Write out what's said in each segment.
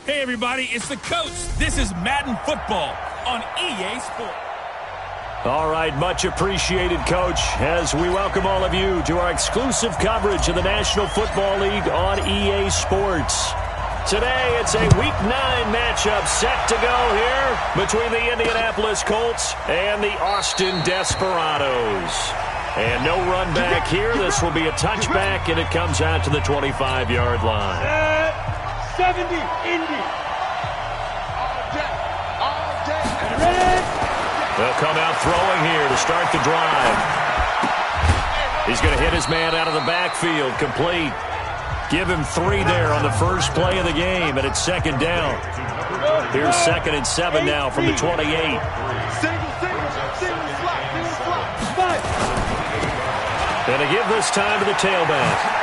Hey, everybody, it's the coach. This is Madden Football on EA Sports. All right, much appreciated, Coach, as we welcome all of you to our exclusive coverage of the National Football League on EA Sports. Today, it's a Week 9 matchup set to go here between the Indianapolis Colts and the Austin Desperados. And no run back here. This will be a touchback, and it comes out to the 25-yard line. 70, Indy. All day. Ready? They'll come out throwing here to start the drive. He's going to hit his man out of the backfield, complete. Give him 3 there on the first play of the game, and it's second down. Here's 2nd and 7 now from the 28. Single slot. And to give this time to the tailback.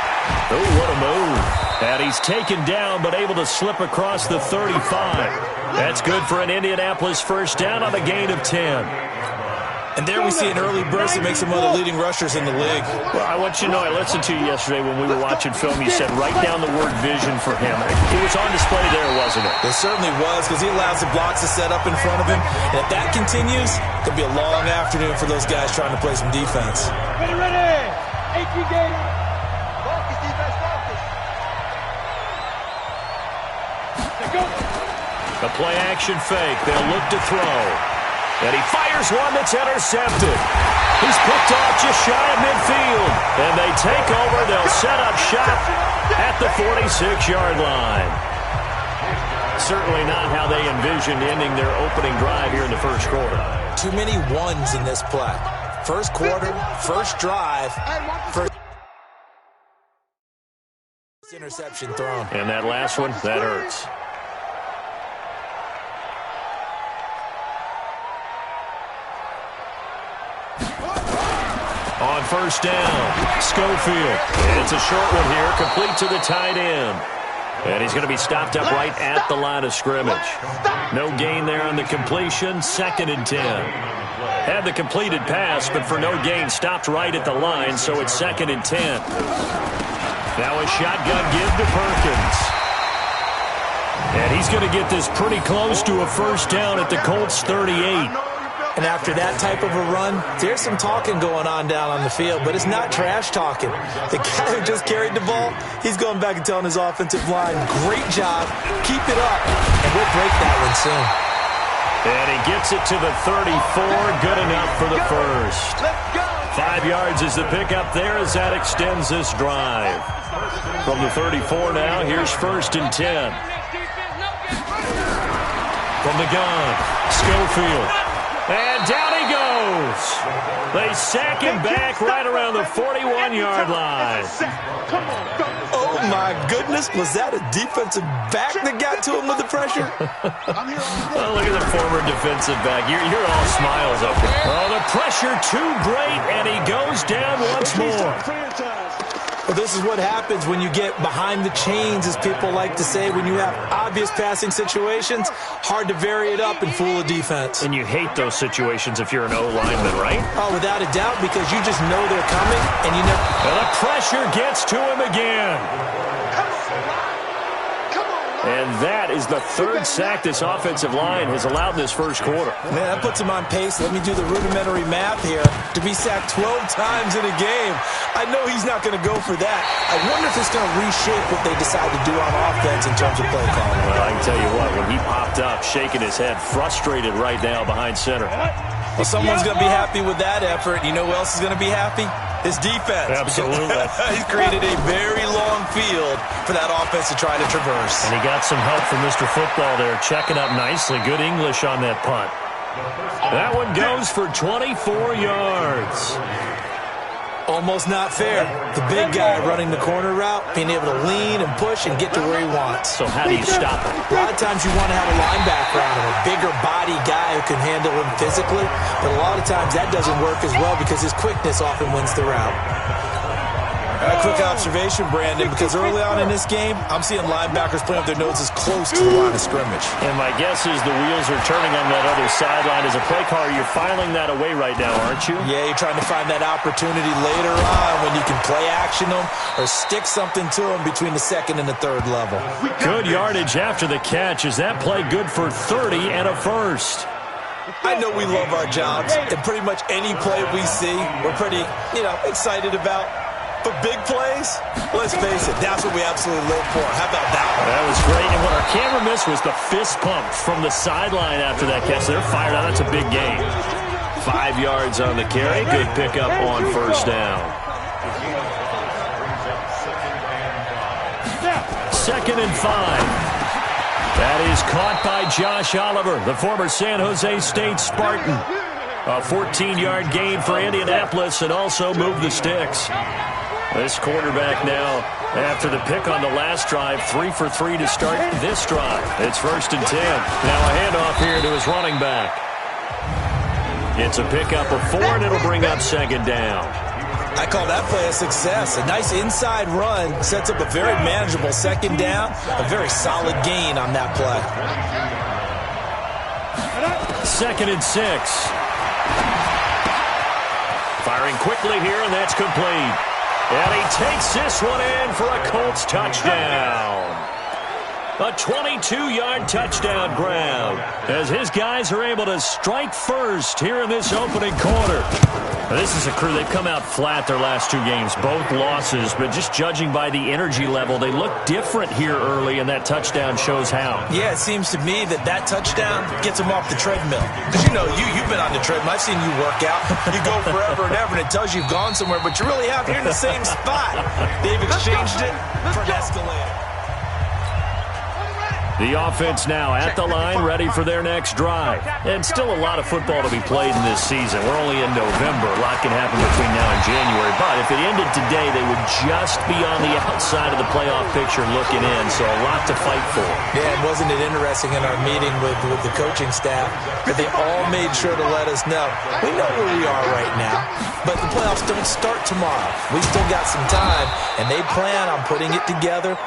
Oh, what a move. And he's taken down, but able to slip across the 35. That's good for an Indianapolis first down on a gain of 10. And there we see an early burst that makes him one of the leading rushers in the league. Well, I want you to know, I listened to you yesterday when we were watching film. You said write down the word vision for him. It was on display there, wasn't it? It certainly was, because he allows the blocks to set up in front of him. And if that continues, it could be a long afternoon for those guys trying to play some defense. Ready. 18 Gator. Focus, defense, focus. A play-action fake. They'll look to throw. And he fires one that's intercepted. He's picked off just shy of midfield. And they take over. They'll set up shop at the 46-yard line. Certainly not how they envisioned ending their opening drive here in the first quarter. Too many ones in this play. First quarter, first drive, first interception thrown. And that last one, that hurts. On first down, Schofield. It's a short one here, complete to the tight end. And he's going to be stopped up right at the line of scrimmage. No gain there on the completion, 2nd and 10. Had the completed pass, but for no gain, stopped right at the line, so it's 2nd and 10. Now a shotgun give to Perkins. And he's going to get this pretty close to a first down at the Colts 38. And after that type of a run, there's some talking going on down on the field, but it's not trash talking. The guy who just carried the ball, he's going back and telling his offensive line, great job, keep it up, and we'll break that one soon. And he gets it to the 34, good enough for the first. 5 yards is the pickup there as that extends this drive. From the 34 now, here's 1st and 10. From the gun, Schofield. And down he goes. They sack him back right around the 41-yard line. Oh, my goodness. Was that a defensive back that got to him with the pressure? Oh, look at the former defensive back. You're all smiles up there. Oh, the pressure too great, and he goes down once more. Well, this is what happens when you get behind the chains, as people like to say. When you have obvious passing situations, hard to vary it up and fool a defense. And you hate those situations if you're an O-lineman, right? Oh, without a doubt, because you just know they're coming, and you know. And the pressure gets to him again. And that is the 3rd sack this offensive line has allowed in this first quarter. Man, that puts him on pace. Let me do the rudimentary math here. To be sacked 12 times in a game, I know he's not going to go for that. I wonder if it's going to reshape what they decide to do on offense in terms of play calling. Well, I can tell you what, when he popped up, shaking his head, frustrated right now behind center. Well, someone's going to be happy with that effort. You know who else is going to be happy? His defense. Absolutely. He's created a very long field for that offense to try to traverse. And he got some help from Mr. Football there, checking up nicely. Good English on that punt. That one goes for 24 yards. Almost not fair. The big guy running the corner route, being able to lean and push and get to where he wants. So how do you stop it? A lot of times you want to have a linebacker on him, a bigger body guy who can handle him physically, but a lot of times that doesn't work as well because his quickness often wins the route. A quick observation, Brandon, because early on in this game, I'm seeing linebackers playing with their noses close to the line of scrimmage. And my guess is the wheels are turning on that other sideline. As a play caller, you're filing that away right now, aren't you? Yeah, you're trying to find that opportunity later on when you can play action them or stick something to them between the second and the third level. Good yardage after the catch. Is that play good for 30 and a first? I know we love our jobs, and pretty much any play we see, we're pretty, excited about. But big plays, let's face it, that's what we absolutely live for. How about that one? That was great, and what our camera missed was the fist pump from the sideline after that catch. They're fired out. That's a big gain. 5 yards on the carry. Good pickup on first down. 2nd and 5. That is caught by Josh Oliver, the former San Jose State Spartan. A 14-yard gain for Indianapolis and also moved the sticks. This quarterback now, after the pick on the last drive, 3 for 3 to start this drive. It's 1st and 10. Now a handoff here to his running back. It's a pickup of 4, and it'll bring up 2nd down. I call that play a success. A nice inside run sets up a very manageable 2nd down. A very solid gain on that play. 2nd and 6. Firing quickly here, and that's complete. And he takes this one in for a Colts touchdown. A 22-yard touchdown grab as his guys are able to strike first here in this opening quarter. This is a crew. They've come out flat their last 2 games, both losses, but just judging by the energy level, they look different here early, and that touchdown shows how. Yeah, it seems to me that touchdown gets them off the treadmill. Because, you've been on the treadmill. I've seen you work out. You go forever and ever, and it tells you you've gone somewhere, but you really have. You're in the same spot. They've exchanged it for an escalator. The offense now at the line, ready for their next drive. And still a lot of football to be played in this season. We're only in November. A lot can happen between now and January. But if it ended today, they would just be on the outside of the playoff picture looking in. So a lot to fight for. Yeah, and wasn't it interesting in our meeting with the coaching staff that they all made sure to let us know, we know where we are right now, but the playoffs don't start tomorrow. We still got some time, and they plan on putting it together,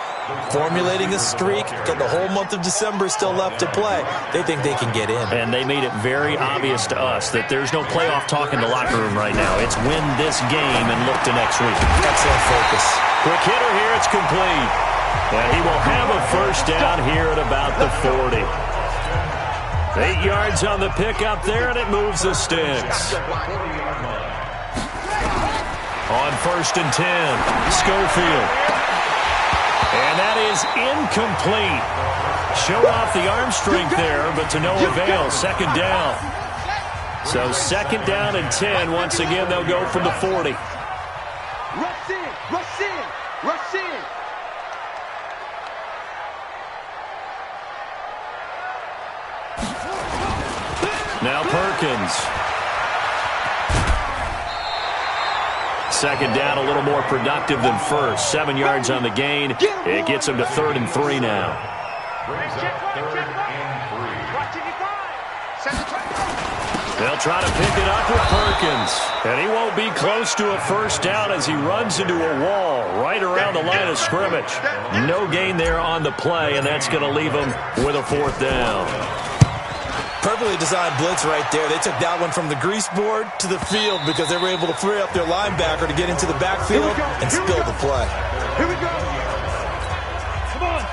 formulating a streak, got the whole month of December still left to play. They think they can get in. And they made it very obvious to us that there's no playoff talk in the locker room right now. It's win this game and look to next week. Excellent focus. Quick hitter here, it's complete. And he will have a first down here at about the 40. 8 yards on the pickup there, and it moves the sticks. On 1st and 10, Schofield. And that is incomplete. Showed off the arm strength there, but to no avail. 2nd down. So 2nd down and 10. Once again, they'll go from the 40. Rush in, rush in, rush in. Now Perkins. 2nd down, a little more productive than first. 7 yards on the gain. It gets him to 3rd and 3 now. They'll try to pick it up with Perkins. And he won't be close to a first down as he runs into a wall right around the line of scrimmage. No gain there on the play, and that's going to leave him with a 4th down. Perfectly designed blitz right there. They took that one from the grease board to the field because they were able to free up their linebacker to get into the backfield and spill the play. Here we go.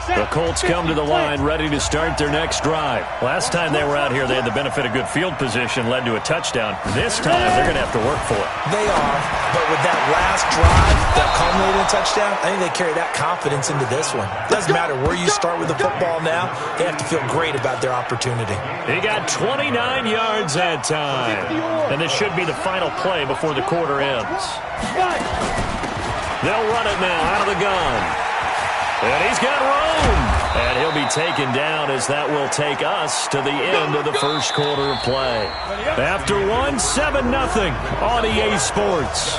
The Colts come to the line ready to start their next drive. Last time they were out here, they had the benefit of good field position, led to a touchdown. This time, they're going to have to work for it. They are, but with that last drive, that culminating touchdown, I think they carry that confidence into this one. Doesn't matter where you start with the football now, they have to feel great about their opportunity. He got 29 yards that time. And this should be the final play before the quarter ends. They'll run it now out of the gun. And he's got room. And he'll be taken down as that will take us to the end of the first quarter of play. After 7-0 on EA Sports.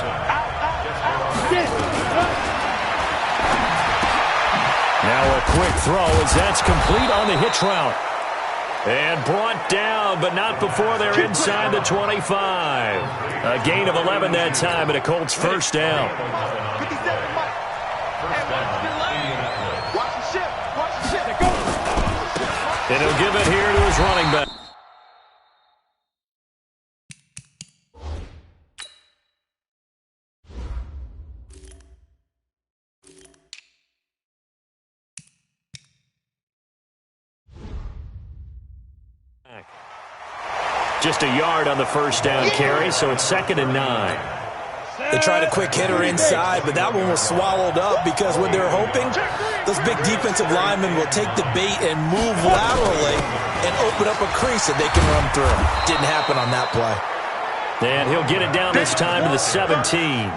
Now a quick throw as that's complete on the hitch route. And brought down, but not before they're inside the 25. A gain of 11 that time, and a Colts first down. 57 And he'll give it here to his running back. Just a yard on the first down carry, so it's 2nd and 9. They tried a quick hitter inside, but that one was swallowed up because when they're hoping, those big defensive linemen will take the bait and move laterally and open up a crease that they can run through. Didn't happen on that play. And he'll get it down this time to the 17.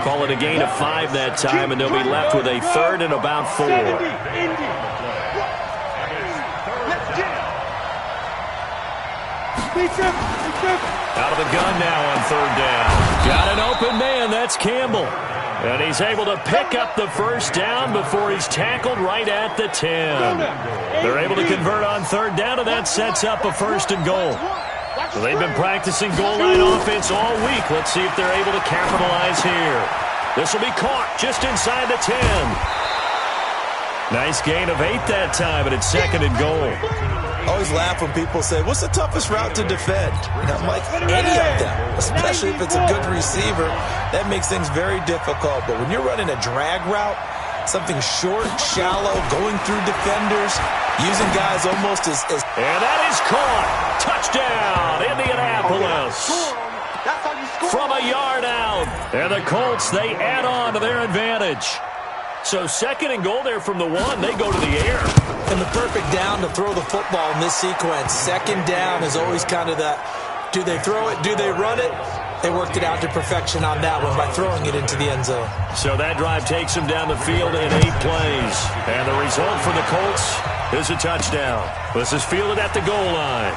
Call it a gain of 5 that time, and they'll be left with a 3rd and about 4. Out of the gun now on 3rd down. Got an open man. That's Campbell. And he's able to pick up the first down before he's tackled right at the 10. They're able to convert on 3rd down, and that sets up a 1st and goal. So they've been practicing goal line offense all week. Let's see if they're able to capitalize here. This will be caught just inside the 10. Nice gain of 8 that time, and it's 2nd and goal. I always laugh when people say, what's the toughest route to defend? And I'm like, any of them, especially if it's a good receiver. That makes things very difficult. But when you're running a drag route, something short, shallow, going through defenders, using guys almost as... And that is caught. Touchdown, Indianapolis. From a yard out. And the Colts, they add on to their advantage. So 2nd and goal there from the 1. They go to the air. And the perfect down to throw the football in this sequence. 2nd down is always kind of that, do they throw it, do they run it? They worked it out to perfection on that one by throwing it into the end zone. So that drive takes them down the field in 8 plays. And the result for the Colts is a touchdown. This is fielded at the goal line.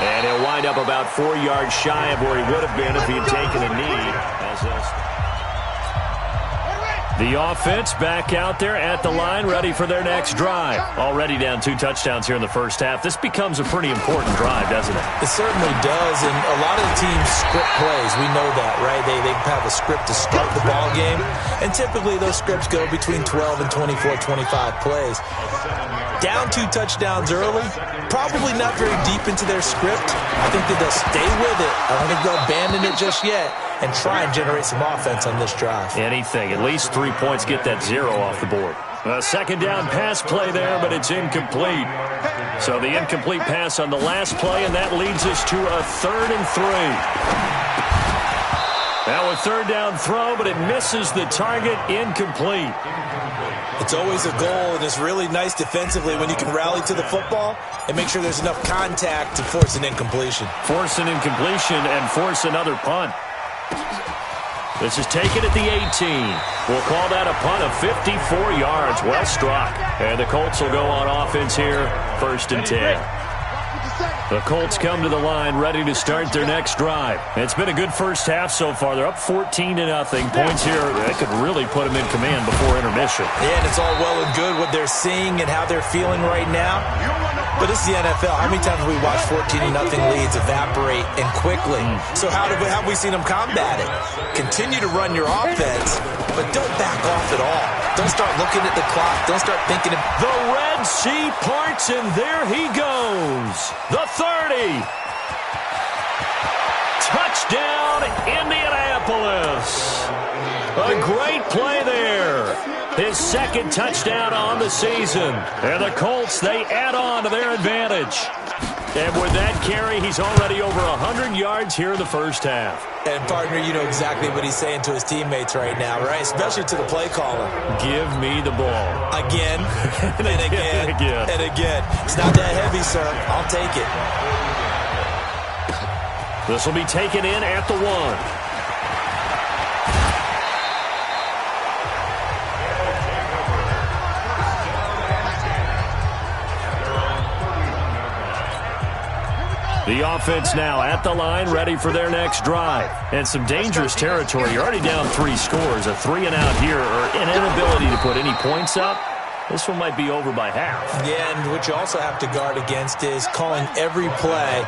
And he'll wind up about 4 yards shy of where he would have been if he had taken a knee. The offense back out there at the line, ready for their next drive. Already down 2 touchdowns here in the first half. This becomes a pretty important drive, doesn't it? It certainly does, and a lot of the teams script plays. We know that, right? They have a script to start the ball game, and typically those scripts go between 12 and 24, 25 plays. Down 2 touchdowns early, probably not very deep into their script. I think that they'll stay with it. I don't think they'll abandon it just yet and try and generate some offense on this drive. Anything. At least 3 points, get that 0 off the board. A 2nd down pass play there, but it's incomplete. So the incomplete pass on the last play, and that leads us to a 3rd and 3. Now a 3rd down throw, but it misses the target, incomplete. It's always a goal, and it's really nice defensively when you can rally to the football and make sure there's enough contact to force an incompletion. Force an incompletion and force another punt. This is taken at the 18. We'll call that a punt of 54 yards. Well struck. And the Colts will go on offense here, 1st and 10. The Colts come to the line ready to start their next drive. It's been a good first half so far. They're up 14-0. Points here, they could really put them in command before intermission. Yeah, and it's all well and good what they're seeing and how they're feeling right now. But it's the NFL. How many times have we watched 14-0 leads evaporate and quickly? So how have we seen them combat it? Continue to run your offense, but don't back off at all. Don't start looking at the clock. Don't start thinking of... The Red Sea parts, and there he goes. The 30. Touchdown, Indianapolis. A great play there. His 2nd touchdown on the season. And the Colts, they add on to their advantage. And with that carry, he's already over 100 yards here in the first half. And, partner, you know exactly what he's saying to his teammates right now, right? Especially to the play caller. Give me the ball. Again, and again, and again. It's not that heavy, sir. I'll take it. This will be taken in at the 1. The offense now at the line, ready for their next drive. And some dangerous territory. You're already down 3 scores. A 3-and-out here, or an inability to put any points up. This one might be over by half. Yeah, and what you also have to guard against is calling every play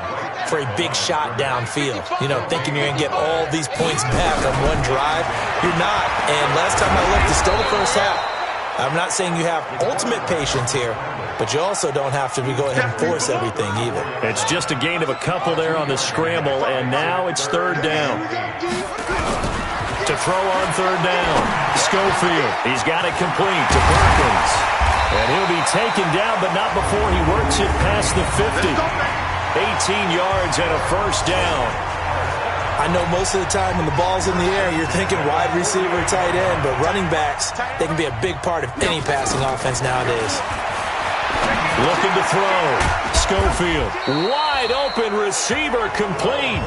for a big shot downfield. You know, thinking you're going to get all these points back on one drive. You're not. And last time I looked, it's still the first half. I'm not saying you have ultimate patience here, but you also don't have to go ahead and force everything either. It's just a gain of a couple there on the scramble, and now it's third down. To throw on third down, Schofield. He's got it complete to Perkins. And he'll be taken down, but not before he works it past the 50. 18 yards and a first down. I know most of the time when the ball's in the air, you're thinking wide receiver, tight end, but running backs, they can be a big part of any passing offense nowadays. Looking to throw. Schofield. Wide open receiver complete.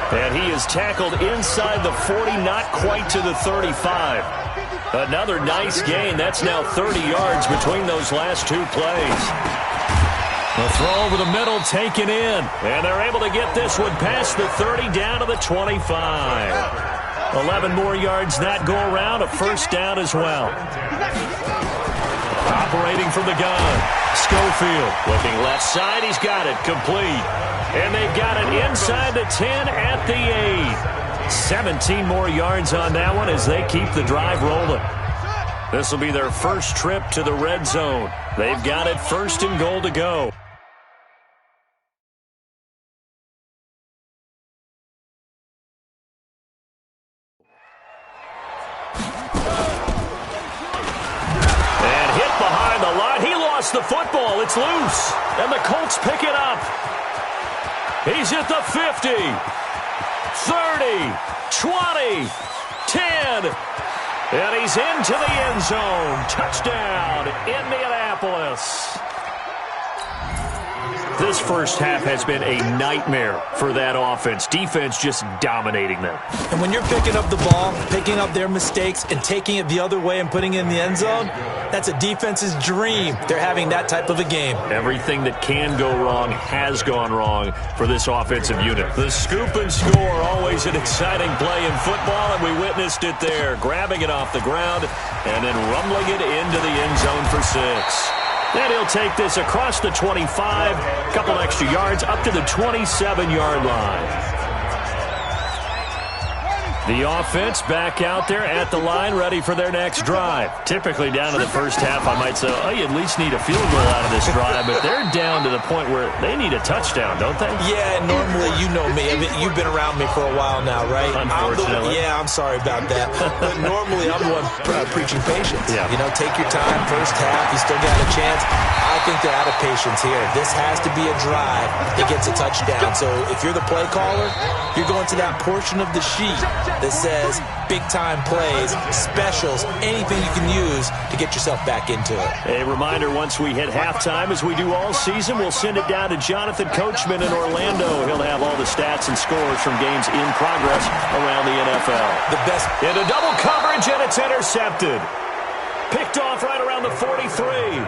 And he is tackled inside the 40, not quite to the 35. Another nice gain. That's now 30 yards between those last two plays. The throw over the middle taken in. And they're able to get this one past the 30 down to the 25. 11 more yards that go around. A first down as well. Operating from the gun. Schofield looking left side. He's got it complete. And they've got it inside the 10 at the 8. 17 more yards on that one as they keep the drive rolling. This will be their first trip to the red zone. They've got it first and goal to go. And hit behind the line. He lost the football. It's loose. And the Colts pick it up. He's at the 50, 30, 20, 10, and he's into the end zone. Touchdown, Indianapolis. This first half has been a nightmare for that offense. Defense just dominating them. And when you're picking up the ball, picking up their mistakes, and taking it the other way and putting it in the end zone, that's a defense's dream. They're having that type of a game. Everything that can go wrong has gone wrong for this offensive unit. The scoop and score, always an exciting play in football, and we witnessed it there. Grabbing it off the ground and then rumbling it into the end zone for 6. Then he'll take this across the 25, a couple extra yards, up to the 27-yard line. The offense back out there at the line, ready for their next drive. Typically down to the first half, I might say, oh, you at least need a field goal out of this drive, but they're down to the point where they need a touchdown, don't they? Yeah, normally, you know me. I mean, you've been around me for a while now, right? Unfortunately. I'm sorry about that. But normally, I'm the one preaching patience. Yeah. You know, take your time, first half, you still got a chance. I think they're out of patience here. This has to be a drive that gets a touchdown. So if you're the play caller, you're going to that portion of the sheet that says big-time plays, specials, anything you can use to get yourself back into it. A reminder, once we hit halftime, as we do all season, we'll send it down to Jonathan Coachman in Orlando. He'll have all the stats and scores from games in progress around the NFL. The best. Into double coverage, and it's intercepted. Picked off right around the 43.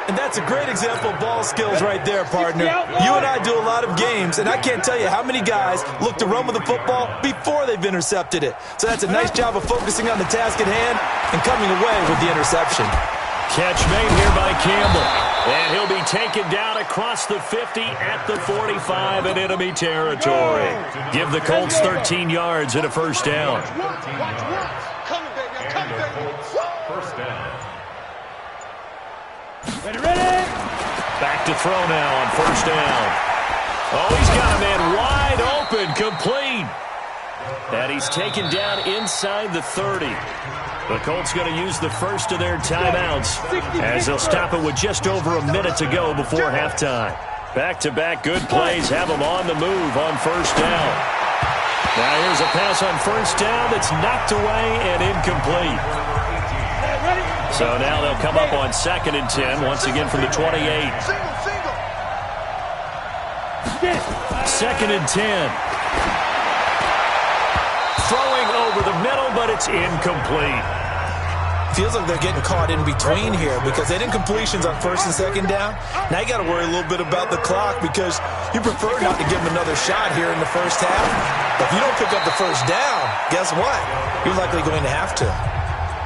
And that's a great example of ball skills right there, partner. You and I do a lot of games, and I can't tell you how many guys look to run with the football before they've intercepted it. So that's a nice job of focusing on the task at hand and coming away with the interception. Catch made here by Campbell. And he'll be taken down across the 50 at the 45 in enemy territory. Give the Colts 13 yards and a first down. Coming, baby. I'm coming, baby. First down. Ready, ready. Back to throw now on first down. Oh, he's got a man wide open, complete. And he's taken down inside the 30. The Colts going to use the first of their timeouts as they'll stop it with just over a minute to go before halftime. Back-to-back good plays have them on the move on first down. Now here's a pass on first down that's knocked away and incomplete. So now they'll come up on 2nd and 10, once again from the 28. 2nd and 10. Throwing over the middle, but it's incomplete. Feels like they're getting caught in between here because they did completions on 1st and 2nd down. Now you got to worry a little bit about the clock because you prefer not to give them another shot here in the first half. But if you don't pick up the first down, guess what? You're likely going to have to.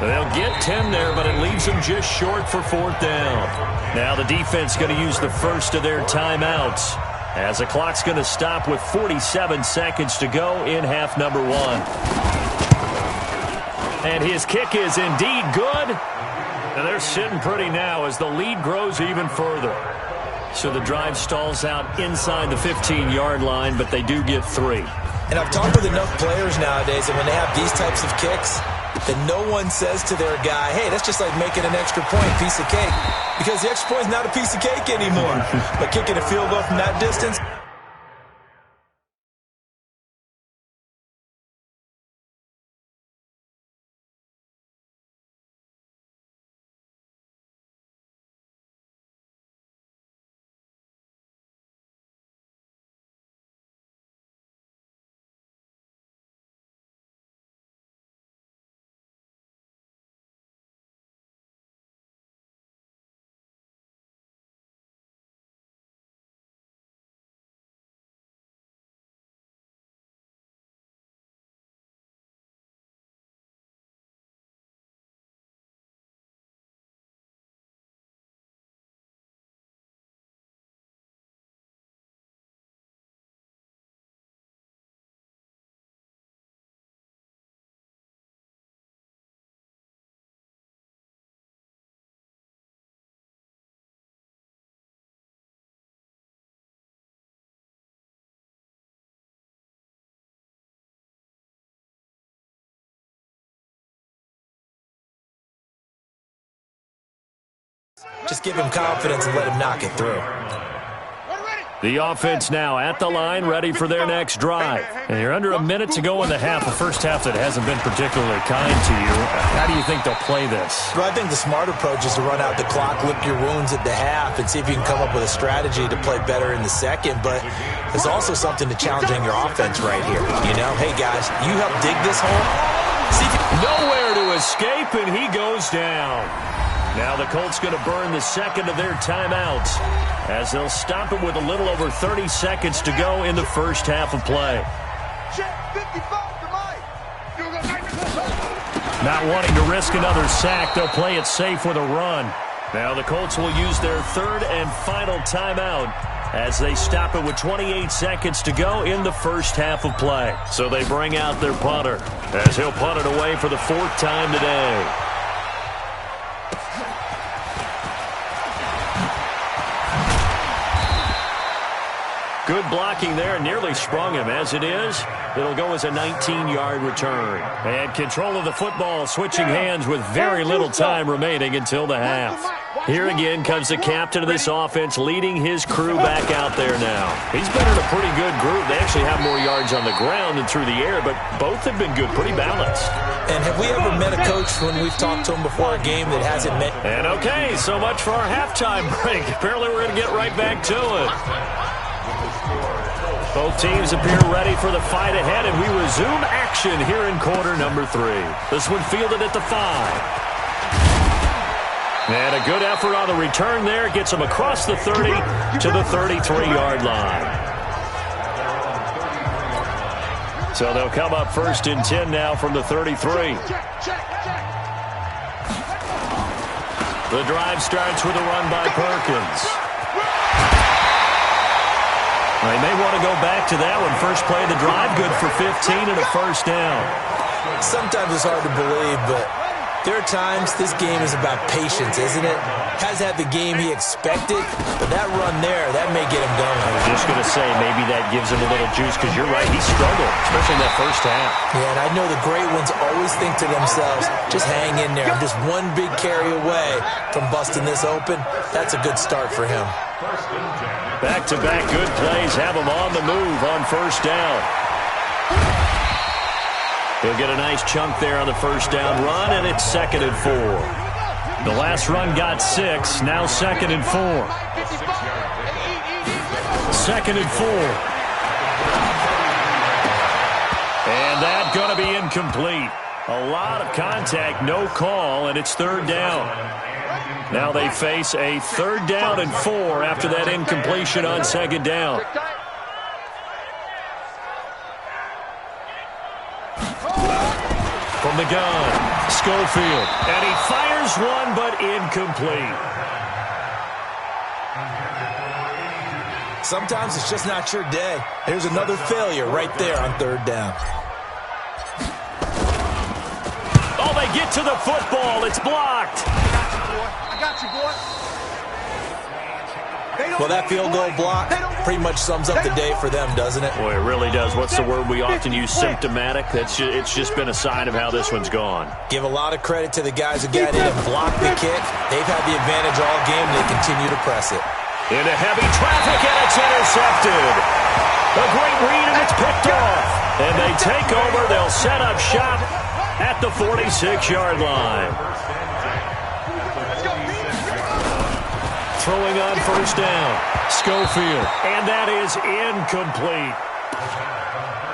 They'll get 10 there, but it leaves them just short for 4th down. Now the defense going to use the first of their timeouts as the clock's going to stop with 47 seconds to go in half number 1. And his kick is indeed good. And they're sitting pretty now as the lead grows even further. So the drive stalls out inside the 15-yard line, but they do get 3. And I've talked with enough players nowadays, and when they have these types of kicks, that no one says to their guy, hey, that's just like making an extra point, piece of cake. Because the extra point is not a piece of cake anymore. But kicking a field goal from that distance, just give him confidence and let him knock it through. The offense now at the line, ready for their next drive. And you're under a minute to go in the half, a first half that hasn't been particularly kind to you. How do you think they'll play this? Well, I think the smart approach is to run out the clock, lick your wounds at the half, and see if you can come up with a strategy to play better in the second. But there's also something to challenging your offense right here. You know, hey, guys, you help dig this hole. See if you nowhere to escape, and he goes down. Now the Colts going to burn the second of their timeouts as they'll stop it with a little over 30 seconds to go in the first half of play. Not wanting to risk another sack, they'll play it safe with a run. Now the Colts will use their third and final timeout as they stop it with 28 seconds to go in the first half of play. So they bring out their punter as he'll punt it away for the 4th time today. Good blocking there, nearly sprung him. As it is, it'll go as a 19-yard return. And control of the football, switching hands with very little time remaining until the half. Here again comes the captain of this offense, leading his crew back out there now. He's been in a pretty good group. They actually have more yards on the ground than through the air, but both have been good, pretty balanced. And have we ever met a coach when we've talked to him before a game that hasn't met? And okay, so much for our halftime break. Apparently we're going to get right back to it. Both teams appear ready for the fight ahead, and we resume action here in quarter number 3. This one fielded at the 5. And a good effort on the return there. Gets him across the 30 to the 33-yard line. So they'll come up 1st and 10 now from the 33. The drive starts with a run by Perkins. They may want to go back to that one. First play of the drive, good for 15 and a first down. Sometimes it's hard to believe, but there are times this game is about patience, isn't it? Hasn't had the game he expected, but that run there, that may get him going. I was just going to say, maybe that gives him a little juice, because you're right, he struggled, especially in that first half. Yeah, and I know the great ones always think to themselves, just hang in there. I'm just one big carry away from busting this open. That's a good start for him. Back-to-back good plays have him on the move on first down. He'll get a nice chunk there on the first down run, and it's 2nd and 4. The last run got 6, now 2nd and 4. 2nd and 4. And that's going to be incomplete. A lot of contact, no call, and it's 3rd down. Now they face a 3rd down and 4 after that incompletion on 2nd down. From the gun, Schofield. And he fires one, but incomplete. Sometimes it's just not your day. There's another failure right there on 3rd down. Oh, they get to the football. It's blocked. Well, that field goal block pretty much sums up the day for them, doesn't it? Boy, it really does. What's the word we often use? Symptomatic. It's just been a sign of how this one's gone. Give a lot of credit to the guys who got in and blocked the kick. They've had the advantage all game, and they continue to press it. Into heavy traffic, and it's intercepted. A great read, and it's picked off. And they take over. They'll set up shop at the 46-yard line. Throwing on first down, Schofield. And that is incomplete.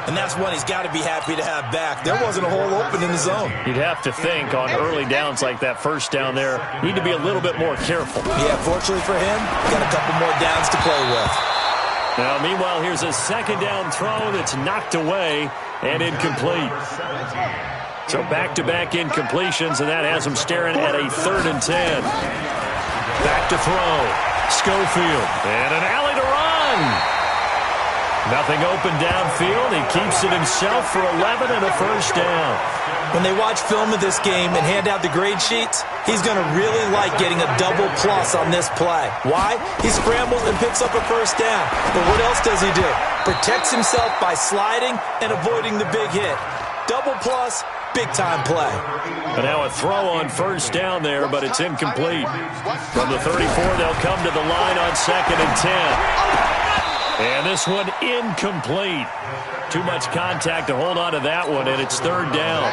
And that's one he's got to be happy to have back. There wasn't a hole open in the zone. You'd have to think on early downs like that first down there, need to be a little bit more careful. Yeah, fortunately for him, got a couple more downs to play with. Now, meanwhile, here's a second down throw that's knocked away and incomplete. So back-to-back incompletions, and that has him staring at a 3rd and 10. Back to throw. Schofield. And an alley to run. Nothing open downfield. He keeps it himself for 11 and a first down. When they watch film of this game and hand out the grade sheets, he's going to really like getting a double plus on this play. Why? He scrambles and picks up a first down. But what else does he do? Protects himself by sliding and avoiding the big hit. Double plus, big-time play. And now a throw on first down there, but it's incomplete. From the 34, they'll come to the line on 2nd and 10. And this one incomplete. Too much contact to hold on to that one, and it's 3rd down.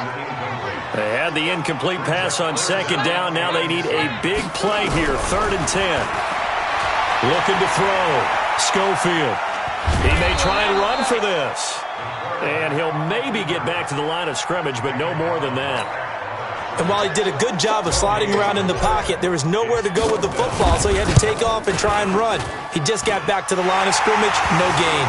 They had the incomplete pass on 2nd down. Now they need a big play here, 3rd and 10. Looking to throw. Schofield. He may try and run for this. And he'll maybe get back to the line of scrimmage, but no more than that. And while he did a good job of sliding around in the pocket, there was nowhere to go with the football, so he had to take off and try and run. He just got back to the line of scrimmage, no gain.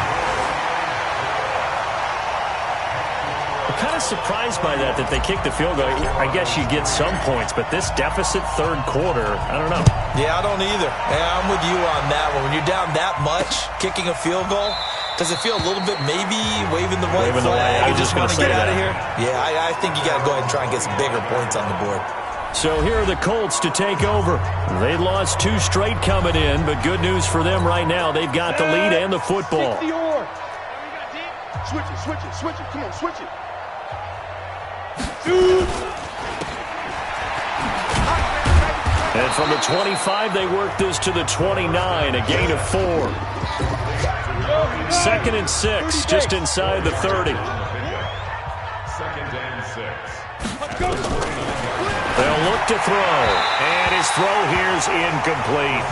I'm kind of surprised by that they kicked the field goal. I guess you get some points, but this deficit 3rd quarter, I don't know. Yeah, I don't either. Yeah, I'm with you on that one. When you're down that much, kicking a field goal, does it feel a little bit maybe waving the white flag? You just want to get out of here? Yeah, I think you got to go ahead and try and get some bigger points on the board. So here are the Colts to take over. They lost 2 straight coming in, but good news for them right now. They've got the lead and the football. Switch it. Come on, switch it. And from the 25, they work this to the 29, a gain of 4. 2nd and 6, just inside the 30. 2nd and 6. They'll look to throw, and his throw here's incomplete.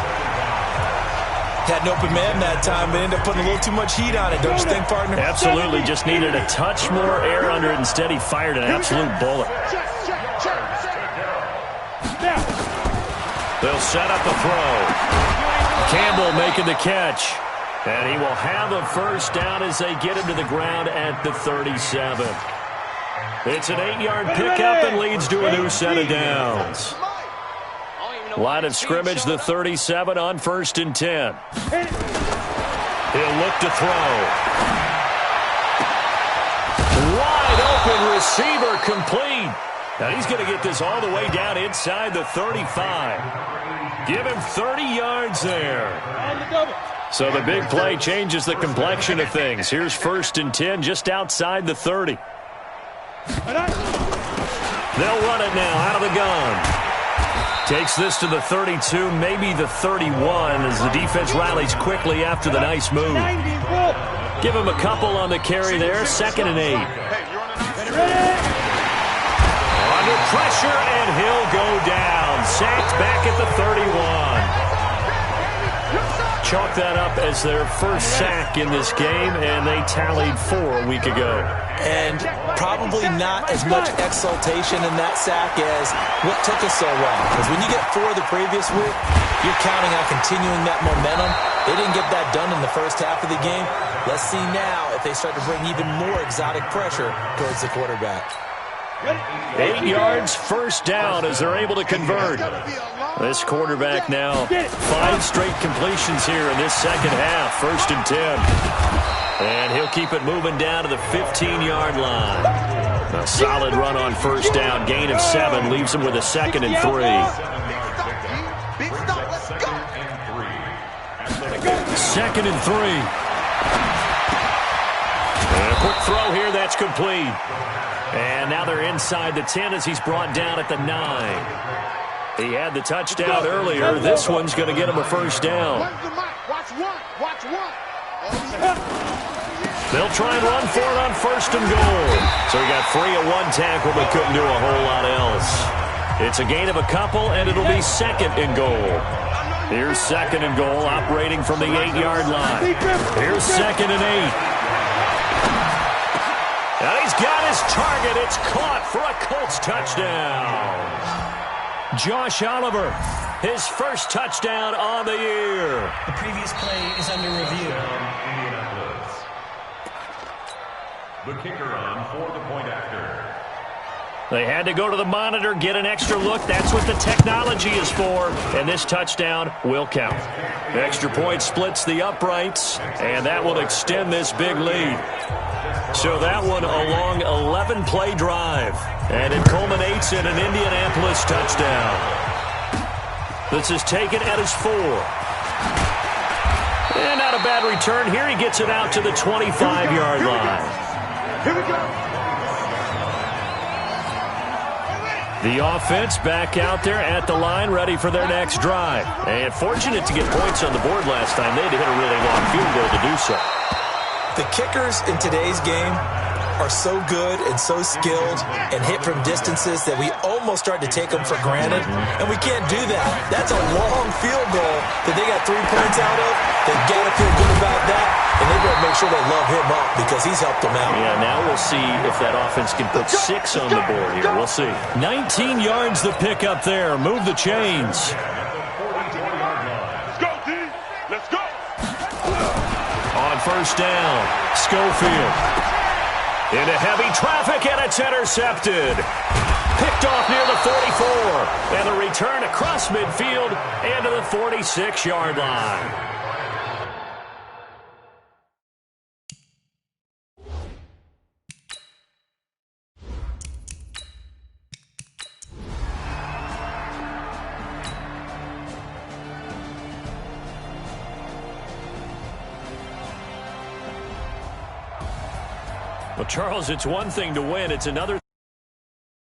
Had an open man that time, but ended up putting a little too much heat on it, don't you think, partner? Absolutely, just needed a touch more air under it. Instead, he fired an absolute bullet. They'll set up a throw. Campbell making the catch. And he will have a first down as they get him to the ground at the 37. It's an 8-yard pickup and leads to a new set of downs. Line of scrimmage, the 37 on 1st and 10. He'll look to throw. Wide open receiver complete. Now he's going to get this all the way down inside the 35. Give him 30 yards there. So the big play changes the complexion of things. Here's 1st and 10 just outside the 30. They'll run it now out of the gun. Takes this to the 32, maybe the 31, as the defense rallies quickly after the nice move. Give him a couple on the carry there, 2nd and 8. Under pressure, and he'll go down. Sacked back at the 31. Chalk that up as their first sack in this game, and they tallied 4 a week ago. And probably not as much exultation in that sack as what took us so long. Because when you get 4 the previous week, you're counting on continuing that momentum. They didn't get that done in the first half of the game. Let's see now if they start to bring even more exotic pressure towards the quarterback. 8 yards, first down as they're able to convert. This quarterback now 5 straight completions here in this second half. 1st and 10. And he'll keep it moving down to the 15-yard line. A solid run on first down. Gain of 7 leaves him with a 2nd and 3. 2nd and 3. And a quick throw here, that's complete. And now they're inside the 10 as he's brought down at the 9. He had the touchdown earlier. This one's going to get him a first down. Watch one. They'll try and run for it on 1st and goal. So he got free of one tackle but couldn't do a whole lot else. It's a gain of a couple, and it'll be 2nd and goal. Here's 2nd and goal, operating from the 8-yard line. Here's 2nd and 8. And he's got his target. It's caught for a Colts touchdown. Josh Oliver, his first touchdown on the year. The previous play is under review. The kicker on for the point after. They had to go to the monitor, get an extra look. That's what the technology is for. And this touchdown will count. Extra point splits the uprights, and that will extend this big lead. So that one a long 11-play drive, and it culminates in an Indianapolis touchdown. This is taken at his 4. And not a bad return here. He gets it out to the 25-yard line. Here we go. The offense back out there at the line, ready for their next drive. And fortunate to get points on the board last time. They had to hit a really long field goal to do so. The kickers in today's game are so good and so skilled and hit from distances that we almost start to take them for granted, and we can't do that. That's a long field goal that they got 3 points out of. They've got to feel good about that, and they better make sure they love him up because he's helped them out. Yeah, now we'll see if that offense can put 6 on the board here. We'll see. 19 yards the pick up there. Move the chains. Let's go, D. Let's go. On 1st down, Schofield. Into heavy traffic, and it's intercepted. Picked off near the 44. And a return across midfield and to the 46-yard line. Well, Charles, it's one thing to win. It's another